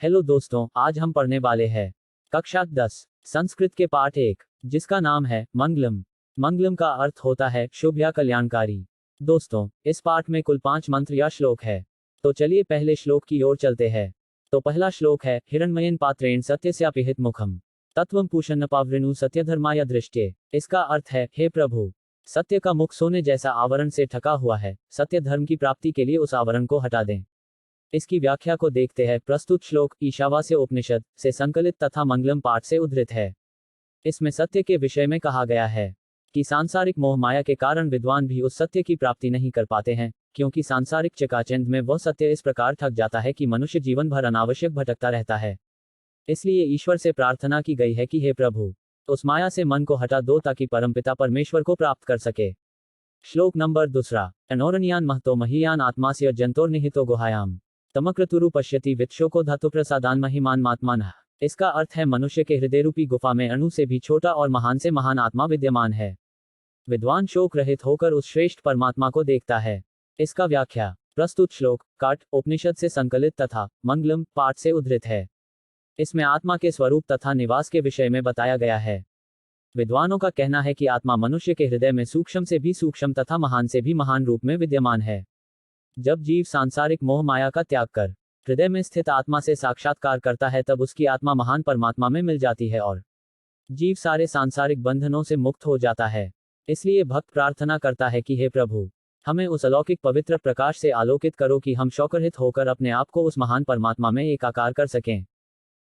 Hello दोस्तों, आज हम पढ़ने वाले हैं कक्षा 10 संस्कृत के पाठ 1, जिसका नाम है मंगलम। मंगलम का अर्थ होता है शुभ या कल्याणकारी। दोस्तों, इस पाठ में कुल 5 मंत्र या श्लोक है। तो चलिए पहले श्लोक की ओर चलते हैं। तो पहला श्लोक है हिरण्मयेन पात्रेण सत्यस्यापिहित मुखम तत्वं पूषन्न पावृणु सत्यधर्माय दृष्टे। इसका अर्थ है, हे प्रभु, सत्य का मुख सोने जैसा आवरण से ढका हुआ है, सत्य धर्म की प्राप्ति के लिए उस आवरण को हटा दें। इसकी व्याख्या को देखते हैं। प्रस्तुत श्लोक ईशावास्य उपनिषद से संकलित तथा मंगलम पाठ से उद्धृत है। इसमें सत्य के विषय में कहा गया है कि सांसारिक मोह माया के कारण विद्वान भी उस सत्य की प्राप्ति नहीं कर पाते हैं, क्योंकि सांसारिक चकाचौंध में वह सत्य इस प्रकार थक जाता है कि मनुष्य जीवन भर अनावश्यक भटकता रहता है। इसलिए ईश्वर से प्रार्थना की गई है कि हे प्रभु, उस माया से मन को हटा दो ताकि परमपिता परमेश्वर को प्राप्त कर सके। श्लोक नंबर 2। अनोरणीयान महतो महीयान आत्मास्य जंतोर्निहितो गुहायाम तमक्रतुरु पश्यति वित्शोको धातु प्रसादान महिमान मात्मानः। इसका अर्थ है, मनुष्य के हृदय रूपी गुफा में अणु से भी छोटा और महान से महान आत्मा विद्यमान है। विद्वान शोक रहित होकर उस श्रेष्ठ परमात्मा को देखता है। इसका व्याख्या। प्रस्तुत श्लोक काट उपनिषद से संकलित तथा मंगलम पाठ से उद्धृत है। इसमें आत्मा के स्वरूप तथा निवास के विषय में बताया गया है। विद्वानों का कहना है कि आत्मा मनुष्य के हृदय में सूक्ष्म से भी सूक्ष्म तथा महान से भी महान रूप में विद्यमान है। जब जीव सांसारिक मोह माया का त्याग कर हृदय में स्थित आत्मा से साक्षात्कार करता है, तब उसकी आत्मा महान परमात्मा में मिल जाती है और जीव सारे सांसारिक बंधनों से मुक्त हो जाता है। इसलिए भक्त प्रार्थना करता है कि हे प्रभु, हमें उस अलौकिक पवित्र प्रकाश से आलोकित करो कि हम शौकरहित होकर अपने आप को उस महान परमात्मा में एकाकार कर सकें।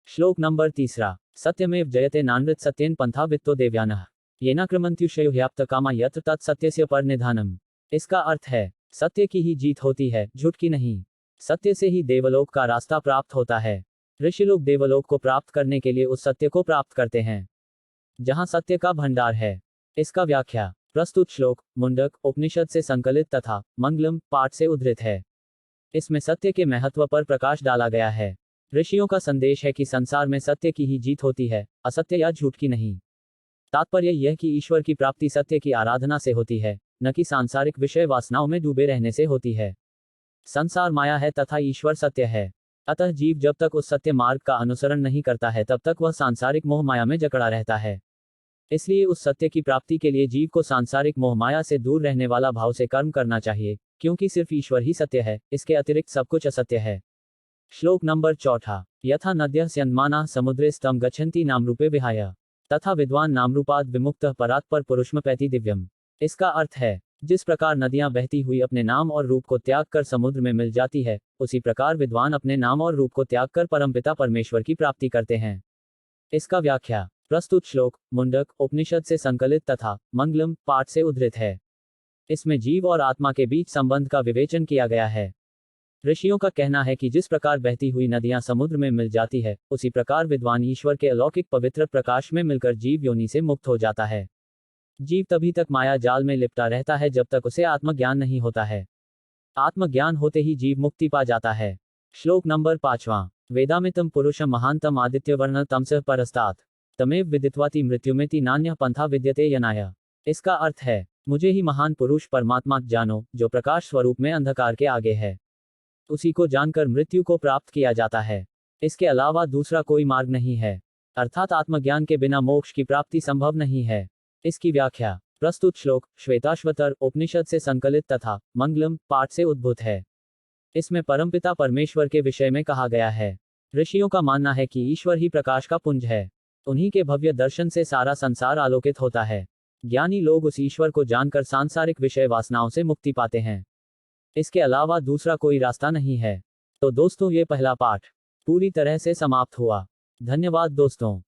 श्लोक नंबर 3। सत्यमेव जयते नानृत सत्येन पंथा वित्तो देव्यानः येनाक्रमन्त्युषयोह्याप्त कामा यत्र तत् सत्यस्य परनिधानम्। इसका अर्थ है, सत्य की ही जीत होती है, झूठ की नहीं। सत्य से ही देवलोक का रास्ता प्राप्त होता है। ऋषि लोग देवलोक को प्राप्त करने के लिए उस सत्य को प्राप्त करते हैं जहां सत्य का भंडार है। इसका व्याख्या। प्रस्तुत श्लोक मुंडक उपनिषद से संकलित तथा मंगलम पाठ से उद्धृत है। इसमें सत्य के महत्व पर प्रकाश डाला गया है। ऋषियों का संदेश है कि संसार में सत्य की ही जीत होती है, असत्य या झूठ की नहीं। तात्पर्य यह कि ईश्वर की प्राप्ति सत्य की आराधना से होती है, न कि सांसारिक विषय वासनाओं में डूबे रहने से होती है। संसार माया है तथा ईश्वर सत्य है। अतः जीव जब तक उस सत्य मार्ग का अनुसरण नहीं करता है, तब तक वह सांसारिक मोह माया में जकड़ा रहता है। इसलिए उस सत्य की प्राप्ति के लिए जीव को सांसारिक मोह माया से दूर रहने वाला भाव से कर्म करना चाहिए, क्योंकि सिर्फ ईश्वर ही सत्य है, इसके अतिरिक्त सब कुछ असत्य है। श्लोक नंबर 4। यथा नद्यः स्यन्मानाः समुद्रे स्तम गच्छन्ति नामरूपे विहाय तथा विद्वान नामरूपाद विमुक्तः परात्पर पुरुषमपैति दिव्यम। इसका अर्थ है, जिस प्रकार नदियां बहती हुई अपने नाम और रूप को त्याग कर समुद्र में मिल जाती है, उसी प्रकार विद्वान अपने नाम और रूप को त्याग कर परमपिता परमेश्वर की प्राप्ति करते हैं। इसका व्याख्या। प्रस्तुत श्लोक मुंडक उपनिषद से संकलित तथा मंगलम पाठ से उद्धृत है। इसमें जीव और आत्मा के बीच संबंध का विवेचन किया गया है। ऋषियों का कहना है कि जिस प्रकार बहती हुई नदियां समुद्र में मिल जाती है, उसी प्रकार विद्वान ईश्वर के अलौकिक पवित्र प्रकाश में मिलकर जीव योनि से मुक्त हो जाता है। जीव तभी तक माया जाल में लिपटा रहता है जब तक उसे आत्मज्ञान नहीं होता है। आत्मज्ञान होते ही जीव मुक्ति पा जाता है। श्लोक नंबर 5। वेदामितम पुरुषम महांतम आदित्यवर्ण तमसः परस्तात् तमेव विदित्वाति मृत्युमेति नान्यः पंथा विद्यते यनाय। इसका अर्थ है, मुझे ही महान पुरुष परमात्मा जानो, जो प्रकाश स्वरूप में अंधकार के आगे है। उसी को जानकर मृत्यु को प्राप्त किया जाता है। इसके अलावा दूसरा कोई मार्ग नहीं है, अर्थात आत्मज्ञान के बिना मोक्ष की प्राप्ति संभव नहीं है। इसकी व्याख्या। प्रस्तुत श्लोक श्वेताश्वतर उपनिषद से संकलित तथा मंगलम पाठ से उद्भूत है। इसमें परमपिता परमेश्वर के विषय में कहा गया है। ऋषियों का मानना है कि ईश्वर ही प्रकाश का पुंज है। उन्हीं के भव्य दर्शन से सारा संसार आलोकित होता है। ज्ञानी लोग उस ईश्वर को जानकर सांसारिक विषय वासनाओं से मुक्ति पाते हैं। इसके अलावा दूसरा कोई रास्ता नहीं है। तो दोस्तों, ये पहला पाठ पूरी तरह से समाप्त हुआ। धन्यवाद दोस्तों।